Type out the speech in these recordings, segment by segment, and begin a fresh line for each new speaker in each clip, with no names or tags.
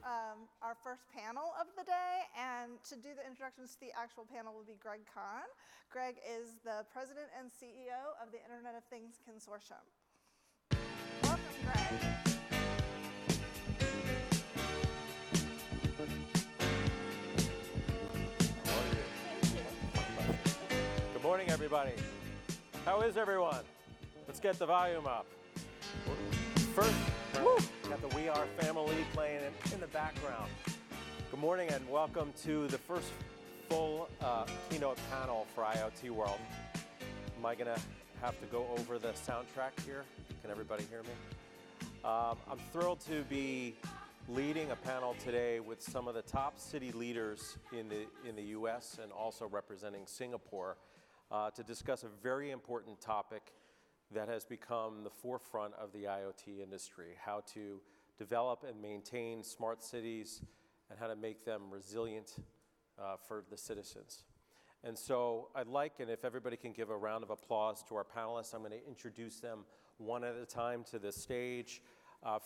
our first panel of the day, and to do the introductions to the actual panel will be Greg Kahn. Greg is the president and CEO of the Internet of Things Consortium. Welcome, Greg.
Good morning, everybody. How is everyone? Let's get the volume up. First, got the We Are family playing in the background. Good morning and welcome to the first full keynote panel for IoT World. Am I going to have to go over the soundtrack here? Can everybody hear me? I'm thrilled to be leading a panel today with some of the top city leaders in the US and also representing Singapore to discuss a very important topic that has become the forefront of the IoT industry, how to develop and maintain smart cities and how to make them resilient for the citizens. And so I'd like, and if everybody can give a round of applause to our panelists, I'm going to introduce them one at a time to the stage.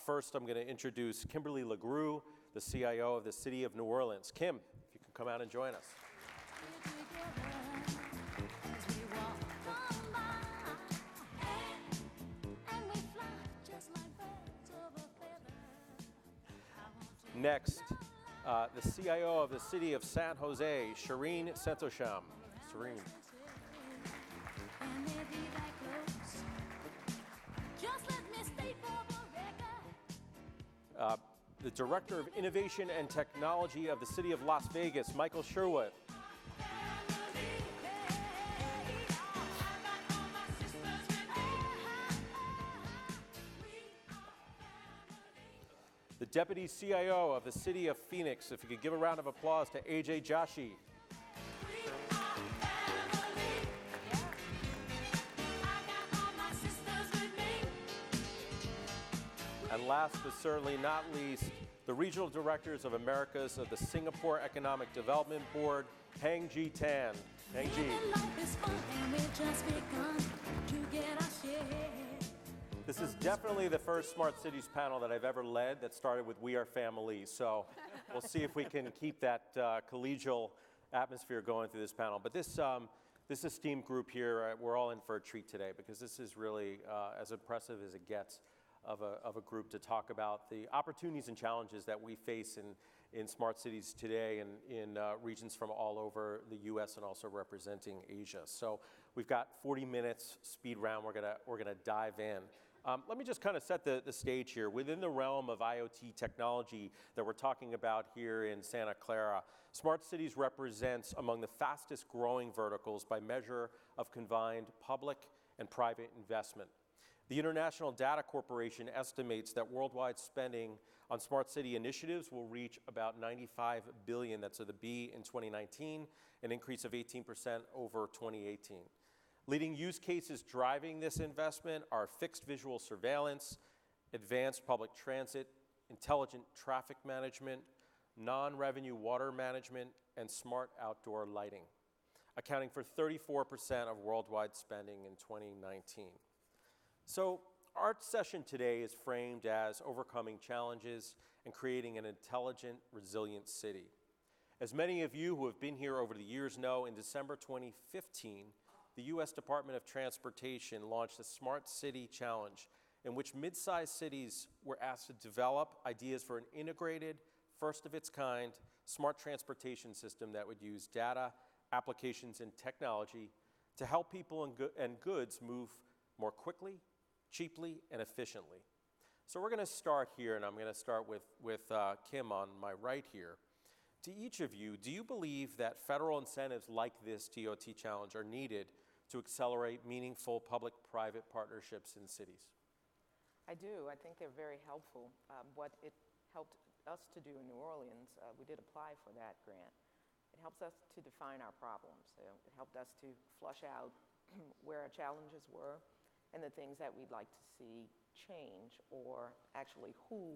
First, I'm going to introduce Kim LaGrue, the CIO of the City of New Orleans. Kim, if you can come out and join us. Next, the CIO of the City of San Jose, Shireen Santosham. Shireen. The Director of Innovation and Technology of the City of Las Vegas, Lee Sherwood. The Deputy CIO of the City of Phoenix, if you could give a round of applause to Ajay Joshi. And last but certainly not least, the Regional Directors of Americas of the Singapore Economic Development Board, Heng Jie Tan. Heng Jie. This is definitely the first Smart Cities panel that I've ever led that started with We Are Family. So we'll see if we can keep that collegial atmosphere going through this panel. But this esteemed group here, we're all in for a treat today because this is really as impressive as it gets of a group to talk about the opportunities and challenges that we face in smart cities today and in regions from all over the US and also representing Asia. So we've got 40 minutes speed round. We're gonna dive in. Let me just kind of set the stage here. Within the realm of IoT technology that we're talking about here in Santa Clara, smart cities represents among the fastest growing verticals by measure of combined public and private investment. The International Data Corporation estimates that worldwide spending on smart city initiatives will reach about $95 billion, that's with a B, in 2019, an increase of 18% over 2018. Leading use cases driving this investment are fixed visual surveillance, advanced public transit, intelligent traffic management, non-revenue water management, and smart outdoor lighting, accounting for 34% of worldwide spending in 2019. So our session today is framed as overcoming challenges and creating an intelligent, resilient city. As many of you who have been here over the years know, in December 2015, the US Department of Transportation launched the Smart City Challenge, in which mid-sized cities were asked to develop ideas for an integrated, first-of-its-kind, smart transportation system that would use data, applications, and technology to help people and goods move more quickly, cheaply, and efficiently. So we're going to start here, and I'm going to start with Kim on my right here. To each of you, do you believe that federal incentives like this DOT challenge are needed to accelerate meaningful public-private partnerships in cities?
I do. I think they're very helpful. What it helped us to do in New Orleans, we did apply for that grant. It helps us to define our problems. It helped us to flush out where our challenges were and the things that we'd like to see change, or actually who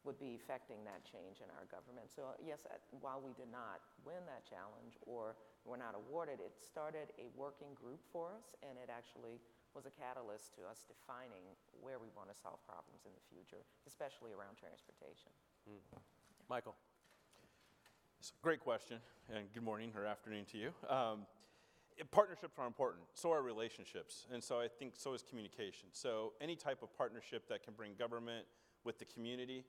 would be affecting that change in our government. So yes, while we did not win that challenge or were not awarded, it started a working group for us, and it actually was a catalyst to us defining where we want to solve problems in the future, especially around transportation.
Michael.
Great question, and good morning or afternoon to you. Partnerships are important, so are relationships, and so I think so is communication. So any type of partnership that can bring government with the community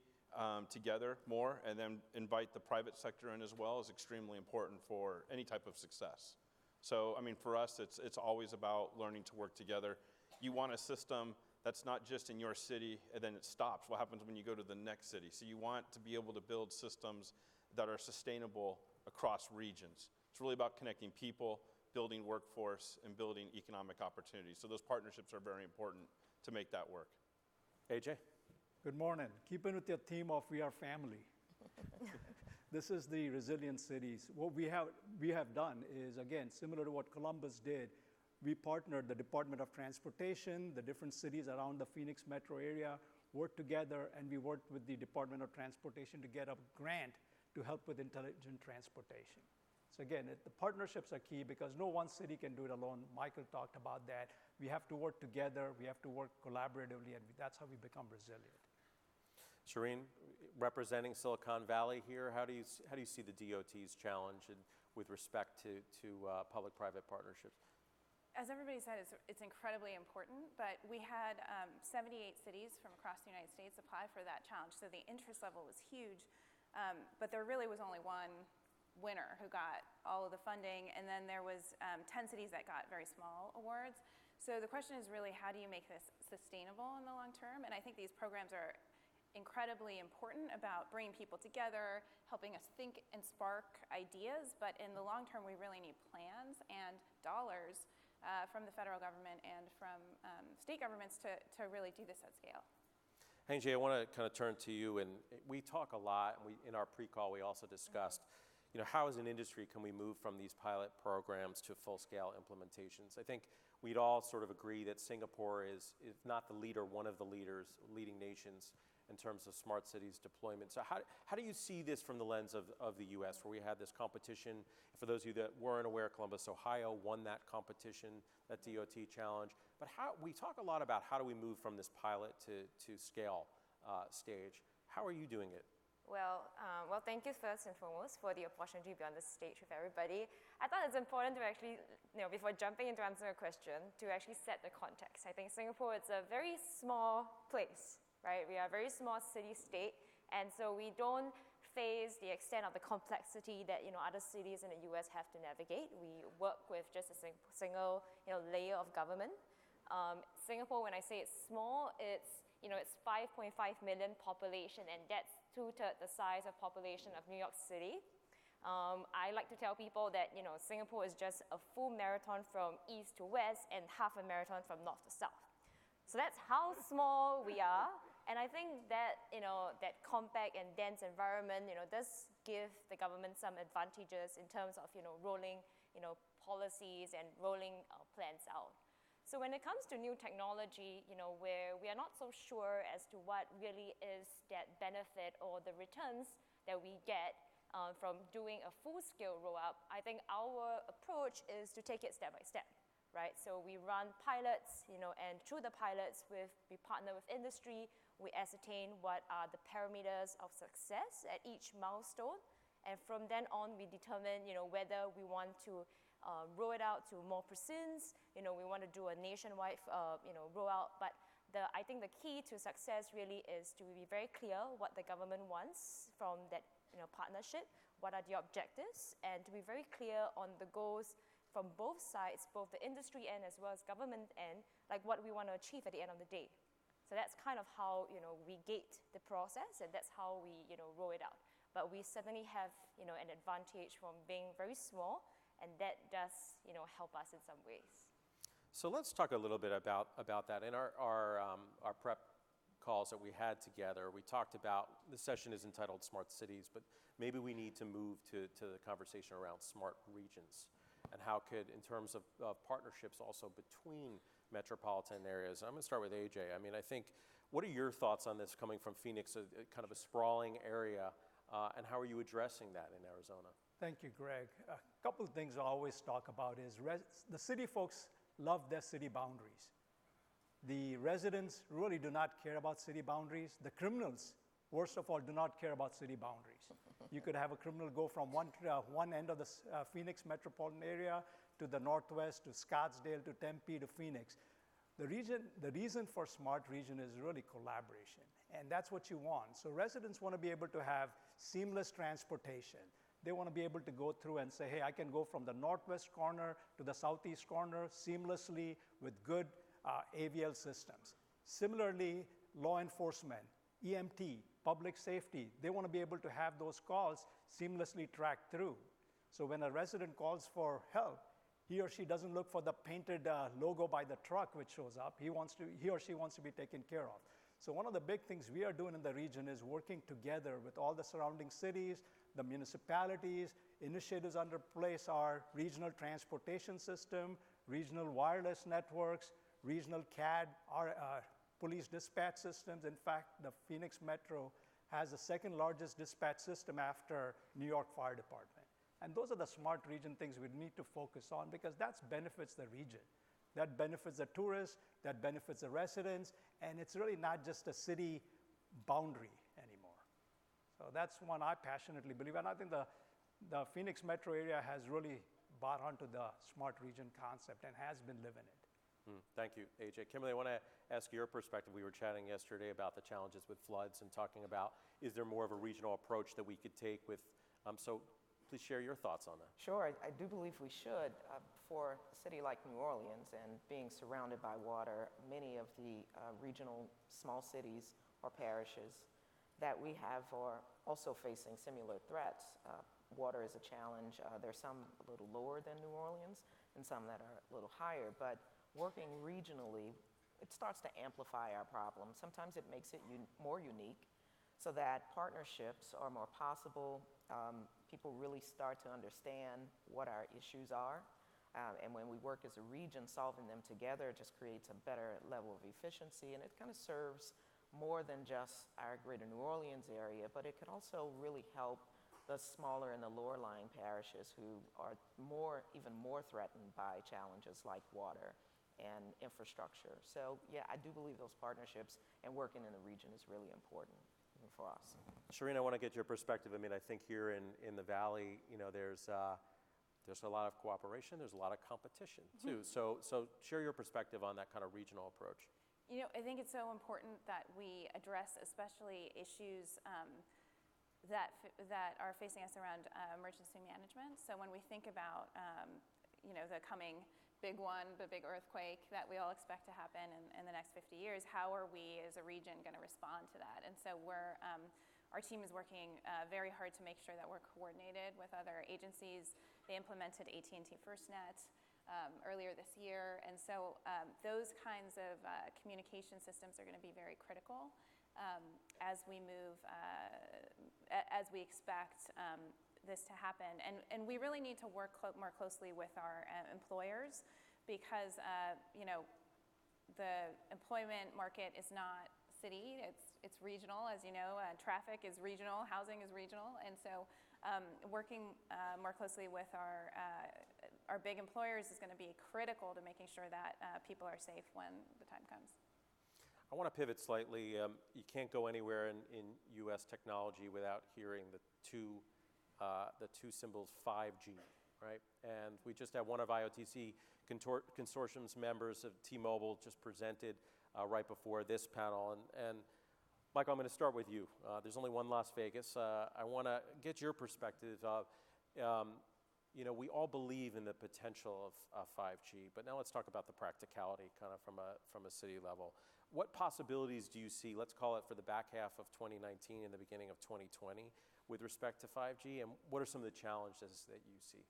together more, and then invite the private sector in as well, is extremely important for any type of success. So, I mean, for us, it's always about learning to work together. You want a system that's not just in your city and then it stops. What happens when you go to the next city? So you want to be able to build systems that are sustainable across regions. It's really about connecting people, building workforce, and building economic opportunities. So those partnerships are very important to make that work.
AJ?
Good morning. Keeping with your theme of we are family. This is the resilient cities. What we have done is, again, similar to what Columbus did, we partnered the Department of Transportation, the different cities around the Phoenix metro area, worked together, and we worked with the Department of Transportation to get a grant to help with intelligent transportation. So again, the partnerships are key because no one city can do it alone. Michael talked about that. We have to work together, we have to work collaboratively, and that's how we become resilient.
Shireen, representing Silicon Valley here, how do you see the DOT's challenge with respect to public-private partnerships?
As everybody said, it's incredibly important, but we had 78 cities from across the United States apply for that challenge, so the interest level was huge, but there really was only one winner who got all of the funding, and then there was 10 cities that got very small awards. So the question is really, how do you make this sustainable in the long term? And I think these programs are incredibly important about bringing people together, helping us think and spark ideas, but in the long term, we really need plans and dollars from the federal government and from state governments to really do this at scale.
Heng Jie, I want to kind of turn to you, and we talk a lot, and in our pre-call, we also discussed, you know, how as an industry can we move from these pilot programs to full-scale implementations? I think we'd all sort of agree that Singapore is, if not the leader, one of the leading nations in terms of smart cities deployment. So how do you see this from the lens of the US, where we had this competition? For those of you that weren't aware, Columbus, Ohio won that competition, that DOT challenge. But we talk a lot about how do we move from this pilot to scale stage. How are you doing it?
Well, thank you first and foremost for the opportunity to be on the stage with everybody. I thought it's important to actually, before jumping into answering a question, to actually set the context. I think Singapore is a very small place, right? We are a very small city-state, and so we don't face the extent of the complexity that other cities in the US have to navigate. We work with just a single layer of government. Singapore, when I say it's small, it's 5.5 million population, and that's 2/3 the size of population of New York City. I like to tell people that Singapore is just a full marathon from east to west and half a marathon from north to south. So that's how small we are, and I think that that compact and dense environment does give the government some advantages in terms of rolling policies and rolling plans out. So when it comes to new technology, where we are not so sure as to what really is that benefit or the returns that we get from doing a full-scale rollout, I think our approach is to take it step by step, right? So we run pilots, and through the pilots, we partner with industry, we ascertain what are the parameters of success at each milestone, and from then on, we determine, whether we want to roll it out to more precincts. We want to do a nationwide, rollout. But I think the key to success really is to be very clear what the government wants from that, partnership. What are the objectives, and to be very clear on the goals from both sides, both the industry end as well as government end, like what we want to achieve at the end of the day. So that's kind of how we gate the process, and that's how we roll it out. But we certainly have an advantage from being very small, and that does help us in some ways.
So let's talk a little bit about that. In our prep calls that we had together, we talked about, this session is entitled Smart Cities, but maybe we need to move to the conversation around smart regions, and how could, in terms of partnerships also between metropolitan areas. I'm going to start with AJ. I mean, I think, what are your thoughts on this coming from Phoenix, kind of a sprawling area, and how are you addressing that in Arizona?
Thank you, Greg. A couple of things I always talk about is the city folks love their city boundaries. The residents really do not care about city boundaries. The criminals worst of all, do not care about city boundaries. You could have a criminal go from one end of the Phoenix metropolitan area to the northwest, to Scottsdale, to Tempe, to Phoenix. The reason for smart region is really collaboration, and that's what you want. So residents want to be able to have seamless transportation. They want to be able to go through and say, hey, I can go from the northwest corner to the southeast corner seamlessly with good AVL systems. Similarly, law enforcement, EMT, public safety, they want to be able to have those calls seamlessly tracked through. So when a resident calls for help, he or she doesn't look for the painted logo by the truck which shows up. He or she wants to be taken care of. So one of the big things we are doing in the region is working together with all the surrounding cities, the municipalities. Initiatives under place are regional transportation system, regional wireless networks, regional CAD, police dispatch systems. In fact, the Phoenix Metro has the second largest dispatch system after New York Fire Department. And those are the smart region things we need to focus on, because that benefits the region. That benefits the tourists, that benefits the residents, and it's really not just a city boundary anymore. So that's one I passionately believe, and I think the Phoenix metro area has really bought onto the smart region concept and has been living it.
Thank you, AJ. Kimberly, I want to ask your perspective. We were chatting yesterday about the challenges with floods and talking about, is there more of a regional approach that we could take with, so please share your thoughts on that.
Sure, I do believe we should. For a city like New Orleans and being surrounded by water, many of the regional small cities or parishes that we have are also facing similar threats. Water is a challenge. There's some a little lower than New Orleans and some that are a little higher, but working regionally, it starts to amplify our problems. Sometimes it makes it more unique so that partnerships are more possible. People really start to understand what our issues are. And when we work as a region, solving them together just creates a better level of efficiency, and it kind of serves more than just our greater New Orleans area, but it could also really help the smaller and the lower lying parishes who are even more threatened by challenges like water and infrastructure. So yeah, I do believe those partnerships and working in the region is really important for us.
Shireen, I want to get your perspective. I mean, I think here in the Valley, there's a lot of cooperation. There's a lot of competition too. So share your perspective on that kind of regional approach.
I think it's so important that we address especially issues that are facing us around emergency management. So when we think about the coming big earthquake that we all expect to happen in the next 50 years, how are we as a region going to respond to that? And so our team is working very hard to make sure that we're coordinated with other agencies. They implemented AT&T FirstNet earlier this year, and so those kinds of communication systems are going to be very critical as we move, as we expect this to happen. And we really need to work more closely with our employers, because the employment market is not city, it's regional, as you know. Traffic is regional, housing is regional, and so working more closely with our big employers is going to be critical to making sure that people are safe when the time comes.
I want to pivot slightly. You can't go anywhere in U.S. technology without hearing the two symbols 5G, right? And we just had one of IoTC consortium's members of T-Mobile just presented right before this panel. And Michael, I'm going to start with you. There's only one Las Vegas. I want to get your perspective of, we all believe in the potential of 5G, but now let's talk about the practicality kind of from a city level. What possibilities do you see, let's call it for the back half of 2019 and the beginning of 2020, with respect to 5G, and what are some of the challenges that you see?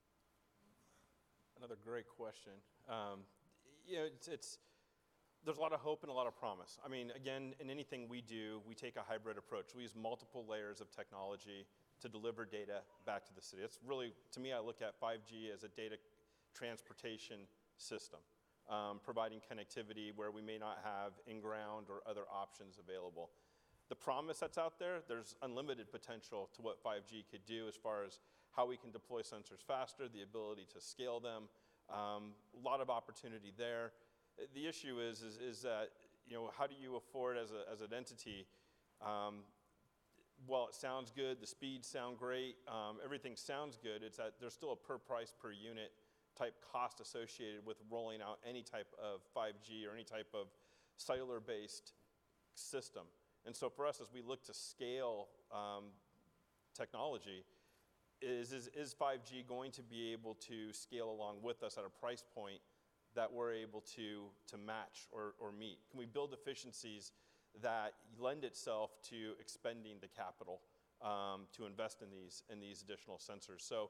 Another great question. There's a lot of hope and a lot of promise. I mean, again, in anything we do, we take a hybrid approach. We use multiple layers of technology to deliver data back to the city. It's really, to me, I look at 5G as a data transportation system, providing connectivity where we may not have in-ground or other options available. The promise that's out there, there's unlimited potential to what 5G could do as far as how we can deploy sensors faster, the ability to scale them, a lot of opportunity there. The issue is that, how do you afford as an entity while it sounds good, the speeds sound great, everything sounds good, it's that there's still a per price per unit type cost associated with rolling out any type of 5G or any type of cellular-based system. And so for us, as we look to scale technology, is 5G going to be able to scale along with us at a price point that we're able to match or meet? Can we build efficiencies that lend itself to expending the capital to invest in these additional sensors? So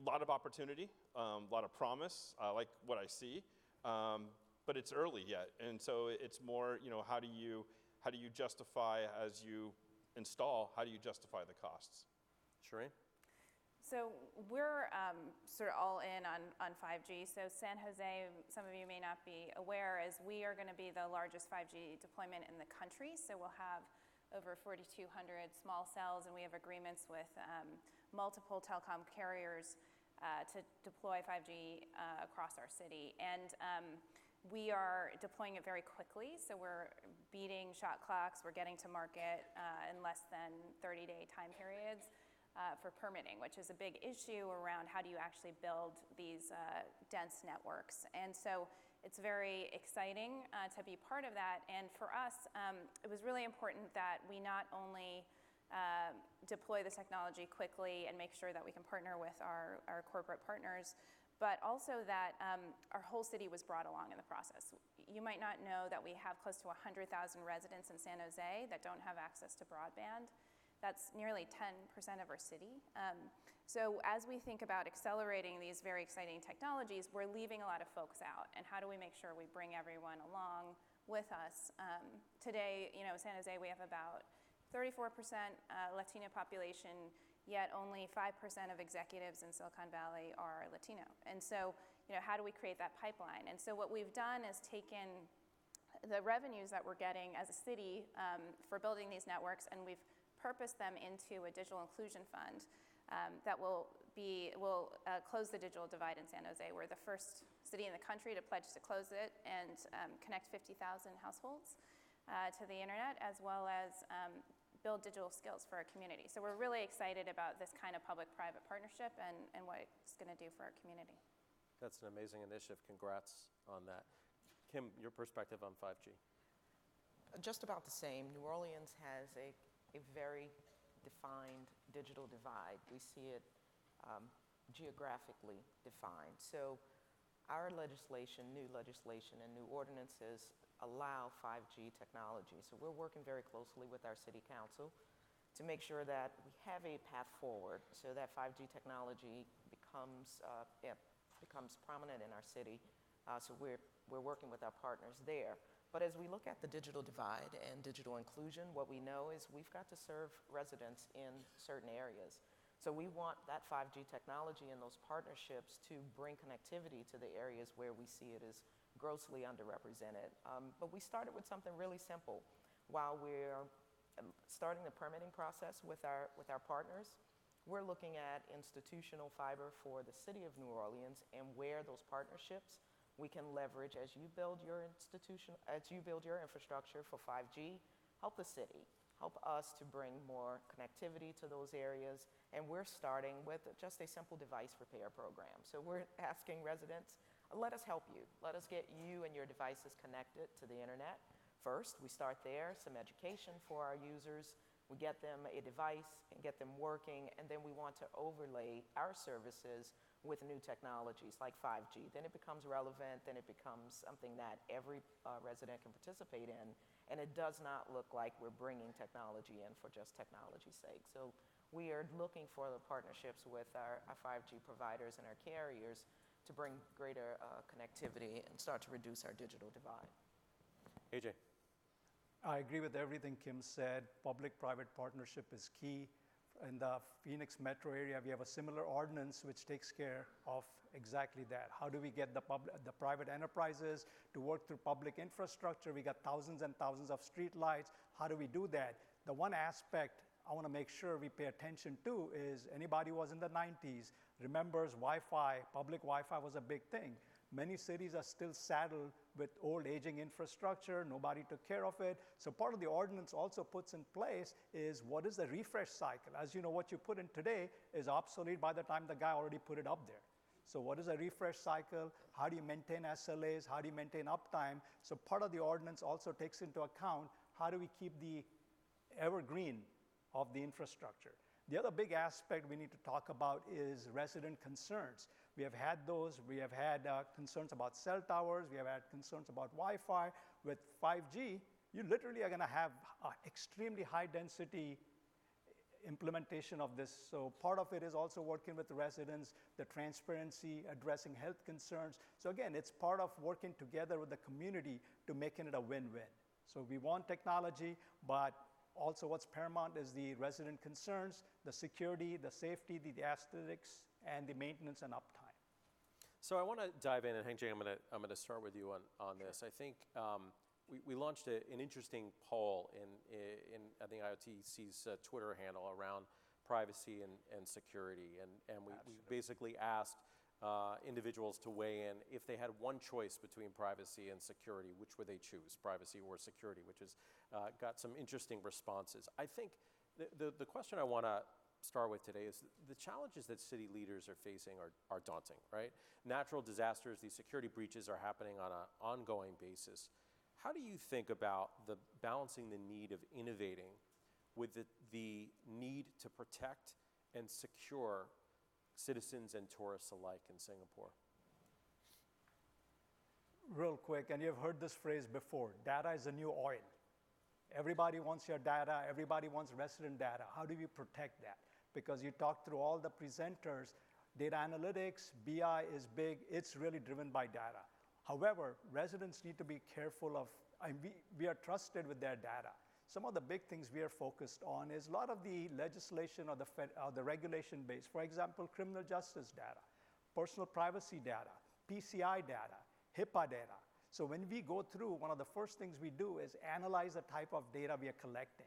a lot of opportunity, a lot of promise. I like what I see, but it's early yet. And so it's more, how do you justify as you install, how do you justify the costs?
Shireen?
So we're sort of all in on 5G. So San Jose, some of you may not be aware, is we are going to be the largest 5G deployment in the country. So we'll have over 4,200 small cells, and we have agreements with multiple telecom carriers to deploy 5G across our city. And we are deploying it very quickly. So we're beating shot clocks. We're getting to market in less than 30-day time periods. For permitting, which is a big issue around how do you actually build these dense networks. And so it's very exciting to be part of that. And for us, it was really important that we not only deploy the technology quickly and make sure that we can partner with our corporate partners, but also that our whole city was brought along in the process. You might not know that we have close to 100,000 residents in San Jose that don't have access to broadband. That's nearly 10% of our city. So as we think about accelerating these very exciting technologies, we're leaving a lot of folks out. And how do we make sure we bring everyone along with us? Today, San Jose, we have about 34% Latino population, yet only 5% of executives in Silicon Valley are Latino. And so, how do we create that pipeline? And so what we've done is taken the revenues that we're getting as a city for building these networks, and we've purpose them into a digital inclusion fund that will close the digital divide in San Jose. We're the first city in the country to pledge to close it and connect 50,000 households to the internet, as well as build digital skills for our community. So we're really excited about this kind of public-private partnership and what it's going to do for our community.
That's an amazing initiative. Congrats on that. Kim, your perspective on 5G?
Just about the same. New Orleans has a very defined digital divide. We see it geographically defined. So our legislation, new legislation and new ordinances allow 5G technology. So we're working very closely with our city council to make sure that we have a path forward so that 5G technology becomes prominent in our city. So we're working with our partners there. But as we look at the digital divide and digital inclusion, what we know is we've got to serve residents in certain areas. So we want that 5G technology and those partnerships to bring connectivity to the areas where we see it as grossly underrepresented. But we started with something really simple. While we're starting the permitting process with our partners, we're looking at institutional fiber for the city of New Orleans and where those partnerships we can leverage as you build your infrastructure for 5G, help the city, help us to bring more connectivity to those areas. And we're starting with just a simple device repair program. So we're asking residents, let us help you. Let us get you and your devices connected to the internet. First, we start there, some education for our users. We get them a device and get them working, and then we want to overlay our services with new technologies like 5G. Then it becomes relevant, then it becomes something that every resident can participate in, and it does not look like we're bringing technology in for just technology's sake. So we are looking for the partnerships with our 5G providers and our carriers to bring greater connectivity and start to reduce our digital divide.
AJ.
I agree with everything Kim said. Public-private partnership is key. In the Phoenix metro area, we have a similar ordinance which takes care of exactly that. How do we get the private enterprises to work through public infrastructure? We got thousands and thousands of street lights. How do we do that? The one aspect I want to make sure we pay attention to is anybody who was in the 90s remembers Wi-Fi. Public Wi-Fi was a big thing. Many cities are still saddled with old aging infrastructure, nobody took care of it. So part of the ordinance also puts in place is what is the refresh cycle? As you know, what you put in today is obsolete by the time the guy already put it up there. So what is a refresh cycle? How do you maintain SLAs? How do you maintain uptime? So part of the ordinance also takes into account how do we keep the evergreen of the infrastructure. The other big aspect we need to talk about is resident concerns. We have had those. We have had concerns about cell towers. We have had concerns about Wi-Fi. With 5G, you literally are going to have extremely high density implementation of this. So part of it is also working with the residents, the transparency, addressing health concerns. So again, it's part of working together with the community to making it a win-win. So we want technology, but also what's paramount is the resident concerns, the security, the safety, the aesthetics, and the maintenance and uptime.
So I want to dive in, and Heng Jie, I'm going to start with you on this. I think we launched an interesting poll in I think IoTC's Twitter handle around privacy and security, and we basically asked individuals to weigh in if they had one choice between privacy and security, which would they choose, privacy or security, which has got some interesting responses. I think the question I want to start with today is the challenges that city leaders are facing are daunting, right? Natural disasters, these security breaches are happening on an ongoing basis. How do you think about balancing the need of innovating with the need to protect and secure citizens and tourists alike in Singapore?
Real quick, and you've heard this phrase before, data is the new oil. Everybody wants your data, everybody wants resident data. How do we protect that? Because you talk through all the presenters, data analytics, BI is big, it's really driven by data. However, residents need to be careful of, we are trusted with their data. Some of the big things we are focused on is a lot of the legislation or the regulation base. For example, criminal justice data, personal privacy data, PCI data, HIPAA data. So when we go through, one of the first things we do is analyze the type of data we are collecting.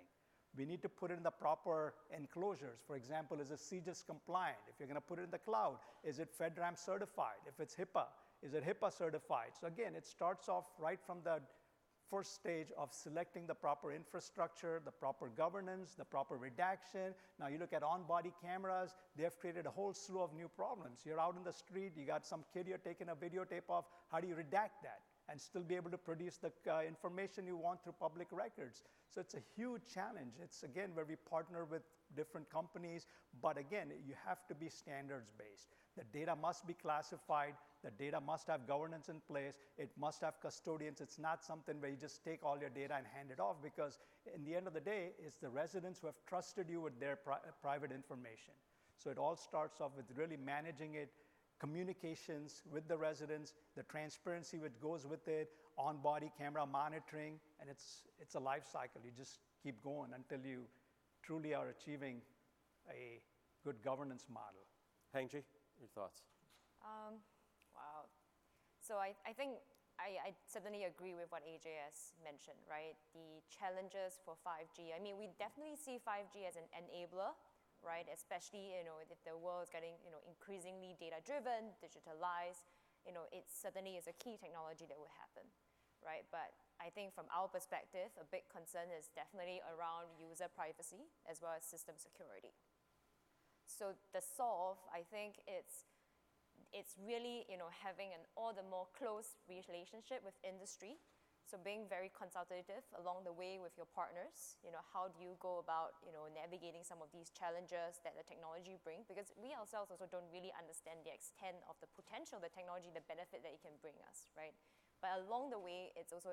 We need to put it in the proper enclosures. For example, is it CGIS compliant? If you're going to put it in the cloud, is it FedRAMP certified? If it's HIPAA, is it HIPAA certified? So again, it starts off right from the first stage of selecting the proper infrastructure, the proper governance, the proper redaction. Now you look at on-body cameras, they have created a whole slew of new problems. You're out in the street, you got some kid you're taking a videotape of, how do you redact that and still be able to produce the information you want through public records? So it's a huge challenge. It's again where we partner with different companies, but again, you have to be standards-based. The data must be classified, the data must have governance in place, it must have custodians. It's not something where you just take all your data and hand it off, because in the end of the day, it's the residents who have trusted you with their private information. So it all starts off with really managing it, communications with the residents, the transparency which goes with it, on-body camera monitoring, and it's a life cycle. You just keep going until you truly are achieving a good governance model.
Heng Jie, your thoughts?
Wow. So I think I certainly agree with what Ajay has mentioned, right? The challenges for 5G. I mean, we definitely see 5G as an enabler, right? Especially, if the world is getting, increasingly data-driven, digitalized, it certainly is a key technology that will happen, right? But I think from our perspective, a big concern is definitely around user privacy as well as system security. So the solve, I think it's really, having an all the more close relationship with industry. So being very consultative along the way with your partners, how do you go about, navigating some of these challenges that the technology brings? Because we ourselves also don't really understand the extent of the potential, the technology, the benefit that it can bring us, right? But along the way, it's also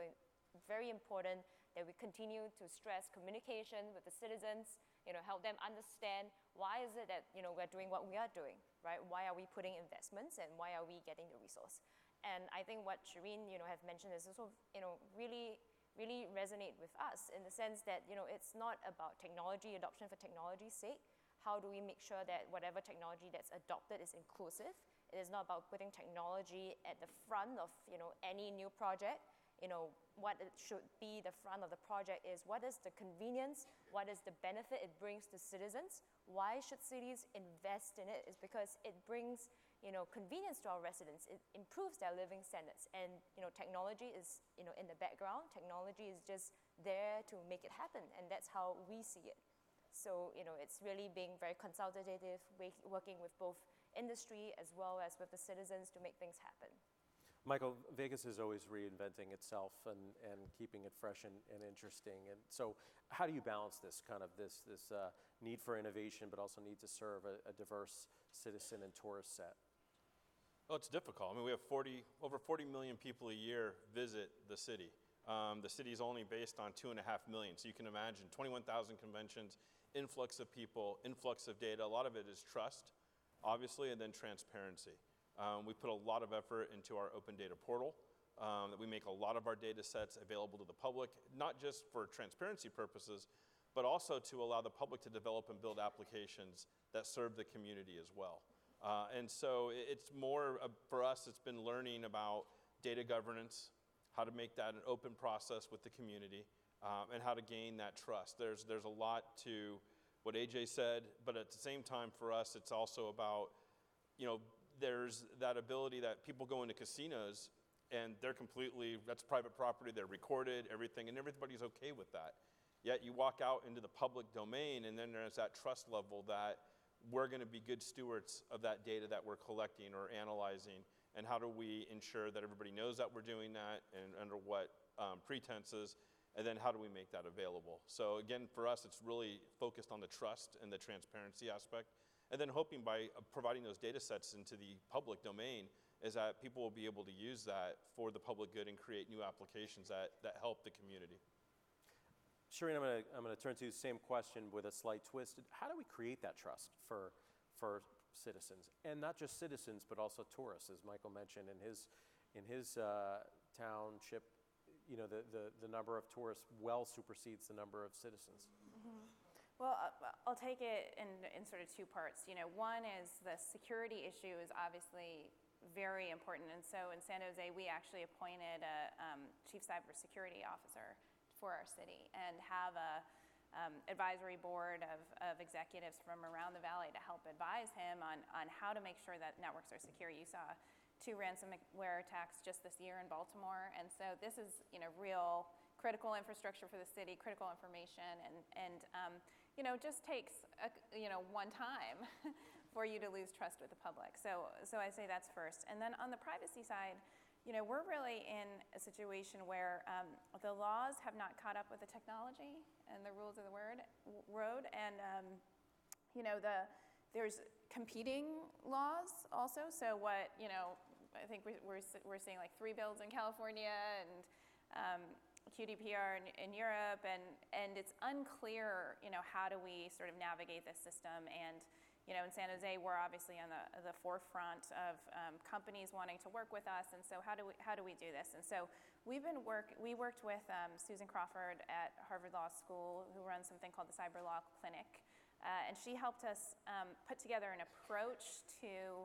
very important that we continue to stress communication with the citizens, help them understand why is it that, we're doing what we are doing, right? Why are we putting investments and why are we getting the resource? And I think what Shireen, have mentioned is also, really, really resonate with us in the sense that, it's not about technology adoption for technology's sake. How do we make sure that whatever technology that's adopted is inclusive? It is not about putting technology at the front of, any new project. What it should be the front of the project is what is the convenience, what is the benefit it brings to citizens, why should cities invest in it is because it brings, convenience to our residents. It improves their living standards. And technology is in the background. Technology is just there to make it happen, and that's how we see it. So it's really being very consultative, working with both industry as well as with the citizens to make things happen.
Michael, Vegas is always reinventing itself and keeping it fresh and interesting. And so how do you balance this kind of this need for innovation, but also need to serve a diverse citizen and tourist set?
Well, it's difficult. I mean, we have over 40 million people a year visit the city. The city is only based on 2.5 million. So you can imagine 21,000 conventions, influx of people, influx of data. A lot of it is trust, obviously, and then transparency. We put a lot of effort into our open data portal, that we make a lot of our data sets available to the public, not just for transparency purposes, but also to allow the public to develop and build applications that serve the community as well. And so it's more, for us, it's been learning about data governance, how to make that an open process with the community, and how to gain that trust. There's a lot to what AJ said, but at the same time for us, it's also about, there's that ability that people go into casinos and that's private property, they're recorded, everything, and everybody's okay with that. Yet you walk out into the public domain and then there's that trust level that we're going to be good stewards of that data that we're collecting or analyzing, and how do we ensure that everybody knows that we're doing that and under what pretenses, and then how do we make that available? So again, for us, it's really focused on the trust and the transparency aspect, and then hoping by providing those data sets into the public domain is that people will be able to use that for the public good and create new applications that help the community.
Shireen, I'm going to turn to you, same question with a slight twist. How do we create that trust for citizens, and not just citizens, but also tourists, as Michael mentioned in his township? The number of tourists well supersedes the number of citizens.
Mm-hmm. Well, I'll take it in sort of two parts. One is the security issue is obviously very important, and so in San Jose, we actually appointed a chief cybersecurity officer for our city and have a advisory board of executives from around the valley to help advise him on how to make sure that networks are secure. You saw 2 ransomware attacks just this year in Baltimore, and so this is real critical infrastructure for the city, critical information, and just takes one time for you to lose trust with the public. So I say that's first, and then on the privacy side, we're really in a situation where the laws have not caught up with the technology and the rules of the road, and there's competing laws also. So what I think we're seeing like 3 bills in California and QDPR in Europe, and it's unclear how do we sort of navigate this system. And in San Jose, we're obviously on the forefront of companies wanting to work with us, and so how do we do this? And so we worked with Susan Crawford at Harvard Law School, who runs something called the Cyber Law Clinic, and she helped us put together an approach to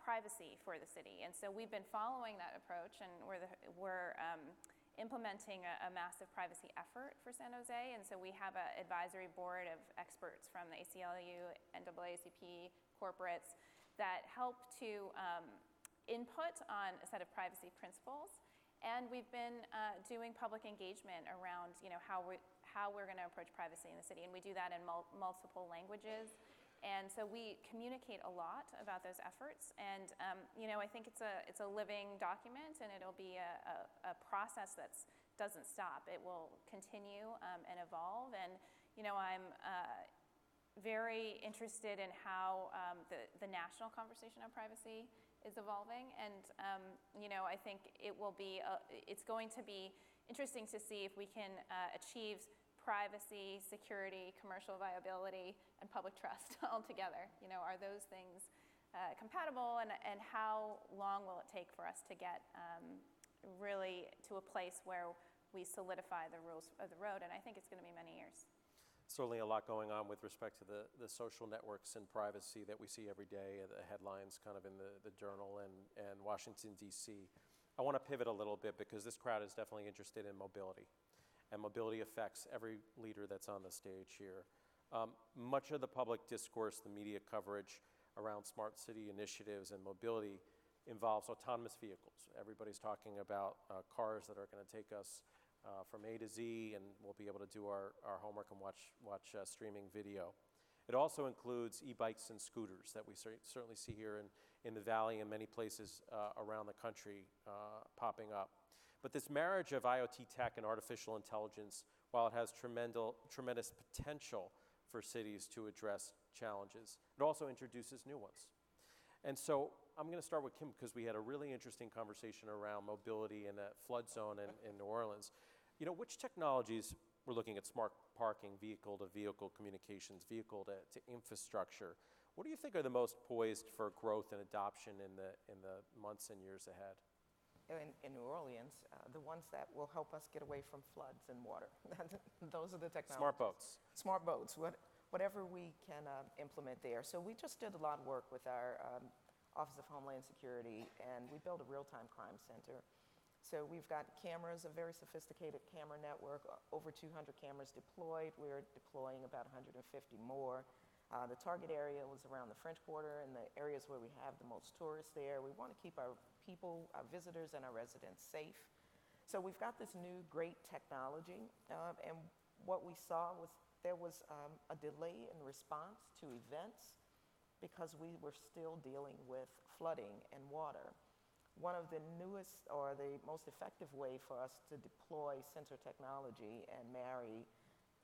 privacy for the city. And so we've been following that approach, and we're implementing a massive privacy effort for San Jose, and so we have an advisory board of experts from the ACLU, NAACP, corporates that help to input on a set of privacy principles, and we've been doing public engagement around how we're going to approach privacy in the city, and we do that in multiple languages. And so we communicate a lot about those efforts, and I think it's a living document, and it'll be a process that doesn't stop. It will continue and evolve, and I'm very interested in how the national conversation on privacy is evolving, and I think it's going to be interesting to see if we can achieve privacy, security, commercial viability, and public trust all together. Are those things compatible, and how long will it take for us to get really to a place where we solidify the rules of the road? And I think it's going to be many years.
Certainly a lot going on with respect to the social networks and privacy that we see every day, the headlines kind of in the Journal and Washington, D.C. I want to pivot a little bit because this crowd is definitely interested in mobility. And mobility affects every leader that's on the stage here. Much of the public discourse, the media coverage around smart city initiatives and mobility involves autonomous vehicles. Everybody's talking about cars that are going to take us from A to Z, and we'll be able to do our homework and watch streaming video. It also includes e-bikes and scooters that we certainly see here in the Valley and many places around the country popping up. But this marriage of IoT tech and artificial intelligence, while it has tremendous potential for cities to address challenges, it also introduces new ones. And so I'm going to start with Kim because we had a really interesting conversation around mobility in that flood zone in New Orleans. You know, which technologies, we're looking at smart parking, vehicle-to-vehicle communications, vehicle-to infrastructure. What do you think are the most poised for growth and adoption in the months and years ahead?
In New Orleans, the ones that will help us get away from floods and water. Those are the technologies.
Smart boats.
Smart boats, whatever we can implement there. So we just did a lot of work with our Office of Homeland Security, and we built a real-time crime center. So we've got cameras, a very sophisticated camera network, over 200 cameras deployed. We're deploying about 150 more. The target area was around the French Quarter and the areas where we have the most tourists there. We want to keep our people, our visitors, and our residents safe. So we've got this new great technology, and what we saw was there was a delay in response to events because we were still dealing with flooding and water. One of the newest or the most effective way for us to deploy sensor technology and marry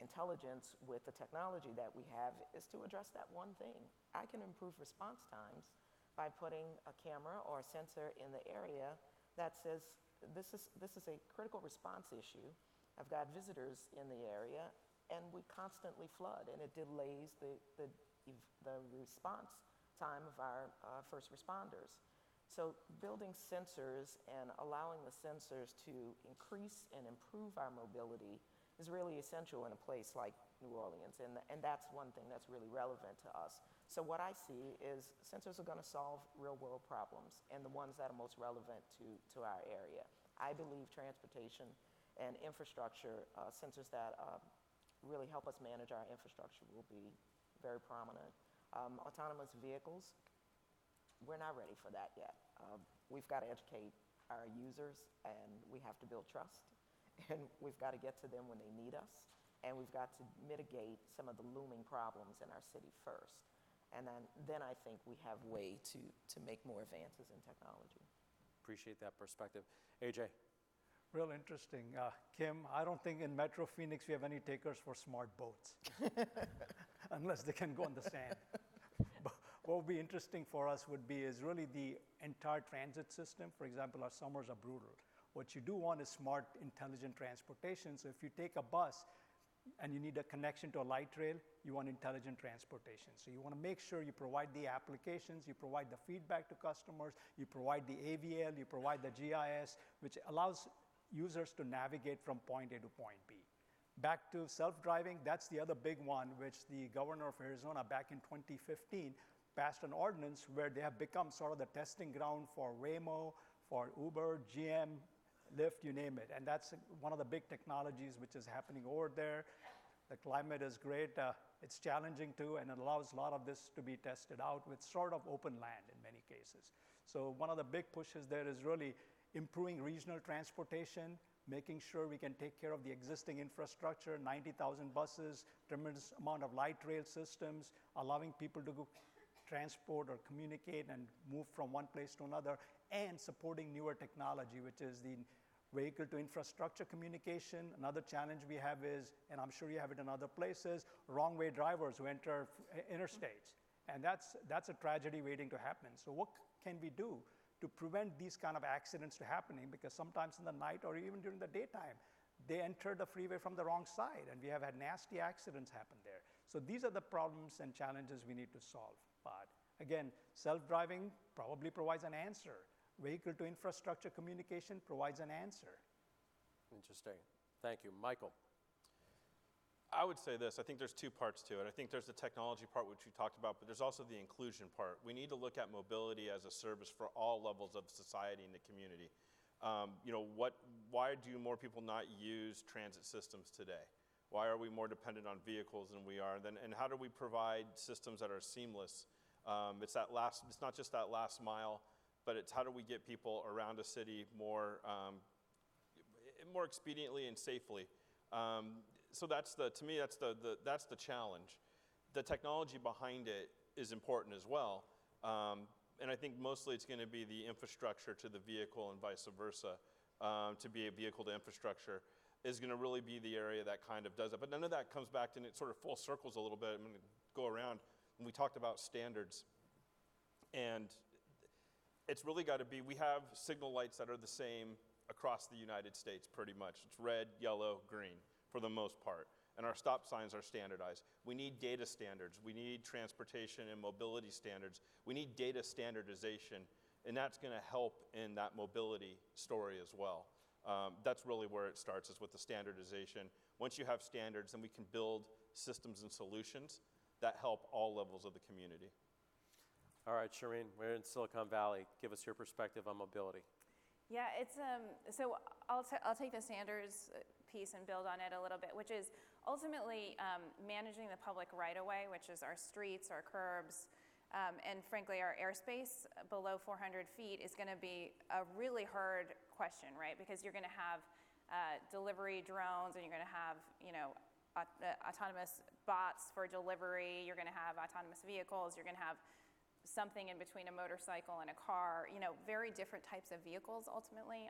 intelligence with the technology that we have is to address that one thing. I can improve response times by putting a camera or a sensor in the area that says, this is a critical response issue. I've got visitors in the area, and we constantly flood, and it delays the response time of our first responders. So building sensors and allowing the sensors to increase and improve our mobility is really essential in a place like New Orleans, and that's one thing that's really relevant to us. So what I see is sensors are going to solve real-world problems and the ones that are most relevant to our area. I believe transportation and infrastructure, sensors that really help us manage our infrastructure will be very prominent. Autonomous vehicles, we're not ready for that yet. We've got to educate our users, and we have to build trust, and we've got to get to them when they need us, and we've got to mitigate some of the looming problems in our city first. And then I think we have way to make more advances in technology.
Appreciate that perspective. AJ.
Real interesting. Kim, I don't think in Metro Phoenix we have any takers for smart boats, unless they can go on the sand. What would be interesting for us would be is really the entire transit system. For example, our summers are brutal. What you do want is smart, intelligent transportation. So if you take a bus and you need a connection to a light rail, you want intelligent transportation. So you want to make sure you provide the applications, you provide the feedback to customers, you provide the AVL, you provide the GIS, which allows users to navigate from point A to point B. Back to self-driving, that's the other big one, which the governor of Arizona back in 2015 passed an ordinance where they have become sort of the testing ground for Waymo, for Uber, GM, Lyft, you name it. And that's one of the big technologies which is happening over there. The climate is great. It's challenging too, and it allows a lot of this to be tested out with sort of open land in many cases. So one of the big pushes there is really improving regional transportation, making sure we can take care of the existing infrastructure, 90,000 buses, tremendous amount of light rail systems, allowing people to go transport or communicate and move from one place to another, and supporting newer technology, which is the vehicle to infrastructure communication. Another challenge we have is, and I'm sure you have it in other places, wrong way drivers who enter interstates. And that's a tragedy waiting to happen. So what can we do to prevent these kind of accidents to happening? Because sometimes in the night or even during the daytime, they enter the freeway from the wrong side, and we have had nasty accidents happen there. So these are the problems and challenges we need to solve. But again, self-driving probably provides an answer. Vehicle to infrastructure communication provides an answer.
Interesting. Thank you. Michael.
I would say this. I think there's two parts to it. I think there's the technology part, which we talked about, but there's also the inclusion part. We need to look at mobility as a service for all levels of society and the community. Why do more people not use transit systems today? Why are we more dependent on vehicles than we are? And how do we provide systems that are seamless It's not just that last mile, but it's how do we get people around a city more expediently and safely. So to me, that's the challenge. The technology behind it is important as well. And I think mostly it's going to be the infrastructure to the vehicle and vice versa. To be a vehicle to infrastructure is going to really be the area that kind of does it. But none of that comes back and it sort of full circles a little bit. I'm going to go around. And we talked about standards. And it's really got to be, we have signal lights that are the same across the United States pretty much. It's red, yellow, green for the most part. And our stop signs are standardized. We need data standards. We need transportation and mobility standards. We need data standardization, and that's going to help in that mobility story as well. That's really where it starts, is with the standardization. Once you have standards, then we can build systems and solutions that help all levels of the community.
All right, Shireen, we're in Silicon Valley. Give us your perspective on mobility.
Yeah, it's so I'll take the standards piece and build on it a little bit, which is ultimately managing the public right-of-way, which is our streets, our curbs, and frankly our airspace below 400 feet is going to be a really hard question, right? Because you're going to have delivery drones, and you're going to have autonomous bots for delivery. You're going to have autonomous vehicles. You're going to have something in between a motorcycle and a car, very different types of vehicles ultimately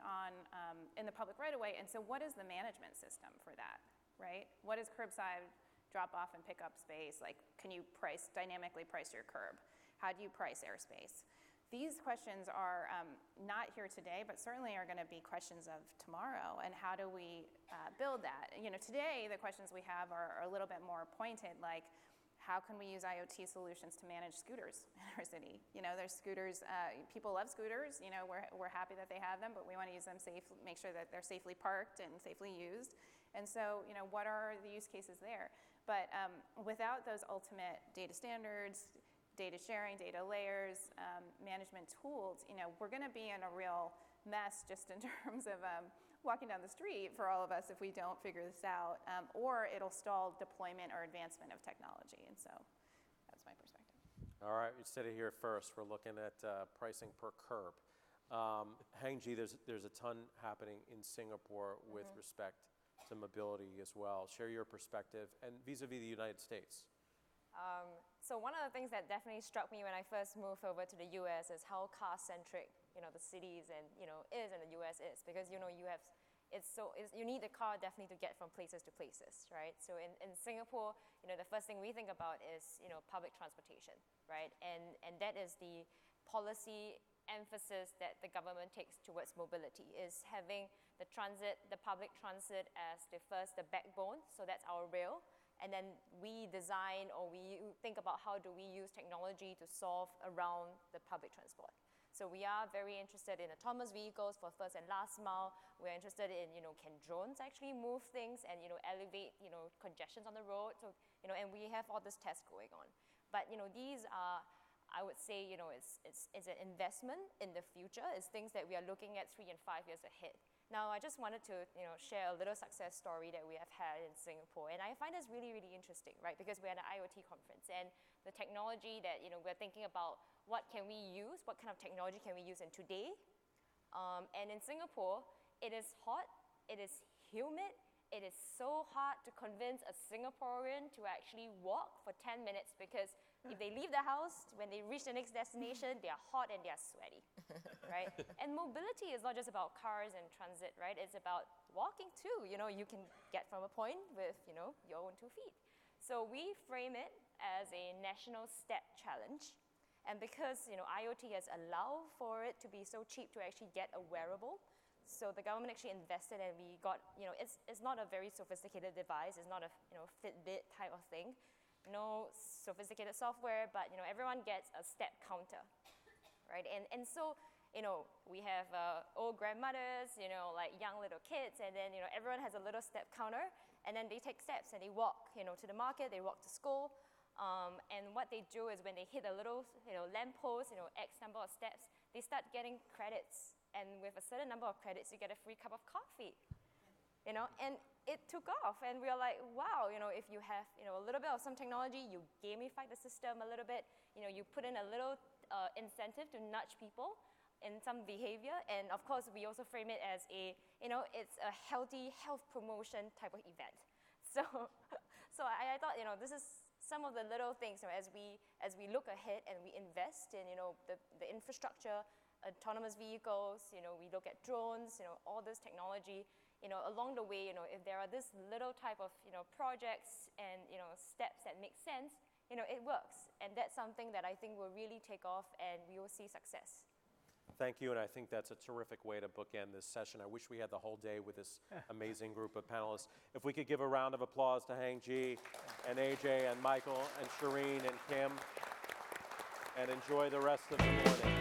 in the public right-of-way. And so what is the management system for that, right? What is curbside drop-off and pickup space? Like, can you dynamically price your curb? How do you price airspace? These questions are not here today, but certainly are going to be questions of tomorrow. And how do we build that? Today the questions we have are a little bit more pointed, like, how can we use IoT solutions to manage scooters in our city? There's scooters, people love scooters, we're happy that they have them, but we want to use them safely, make sure that they're safely parked and safely used. And so, what are the use cases there? But without those ultimate data standards, data sharing, data layers, management tools, we're going to be in a real mess just in terms of walking down the street for all of us if we don't figure this out, or it'll stall deployment or advancement of technology. And so that's my perspective.
All right, you said it here first. We're looking at pricing per curb. Heng Jie, there's a ton happening in Singapore with respect to mobility as well. Share your perspective, and vis-a-vis the United States.
So one of the things that definitely struck me when I first moved over to the US is how car-centric, the cities and, is in the US is, because, you need the car definitely to get from places to places, right? So in Singapore, the first thing we think about is, public transportation, right? And that is the policy emphasis that the government takes towards mobility, is having the public transit as the backbone, so that's our rail. And then we design, or we think about how do we use technology to solve around the public transport. So we are very interested in autonomous vehicles for first and last mile. We're interested in, can drones actually move things and, elevate, congestions on the road? So, and we have all this tests going on. But, these are, I would say, it's an investment in the future. It's things that we are looking at 3 and 5 years ahead. Now, I just wanted to, share a little success story that we have had in Singapore. And I find this really, really interesting, right? Because we're at an IoT conference, and the technology that, we're thinking about, what can we use? What kind of technology can we use in today? And in Singapore, it is hot, it is humid, it is so hard to convince a Singaporean to actually walk for 10 minutes, because if they leave the house, when they reach the next destination, they are hot and they are sweaty, right? And mobility is not just about cars and transit, right? It's about walking too. You can get from a point with, your own 2 feet. So we frame it as a national step challenge. And because, IoT has allowed for it to be so cheap to actually get a wearable, so the government actually invested, and we got, it's not a very sophisticated device. It's not a, Fitbit type of thing. No sophisticated software, but, everyone gets a step counter, right? And so, we have old grandmothers, like young little kids, and then, everyone has a little step counter, and then they take steps and they walk, to the market, they walk to school. And what they do is when they hit a little, lamppost, X number of steps, they start getting credits. And with a certain number of credits, you get a free cup of coffee, and it took off, and we are like, wow, if you have, a little bit of some technology, you gamify the system a little bit, you put in a little incentive to nudge people in some behavior, and of course, we also frame it as it's a healthy health promotion type of event. So I thought, this is some of the little things, as we look ahead and we invest in, the infrastructure, autonomous vehicles, we look at drones, all this technology, along the way, if there are this little type of, projects and, steps that make sense, it works. And that's something that I think will really take off and we will see success.
Thank you, and I think that's a terrific way to bookend this session. I wish we had the whole day with this amazing group of panelists. If we could give a round of applause to Heng Jie and AJ and Michael and Shireen and Kim, and enjoy the rest of the morning.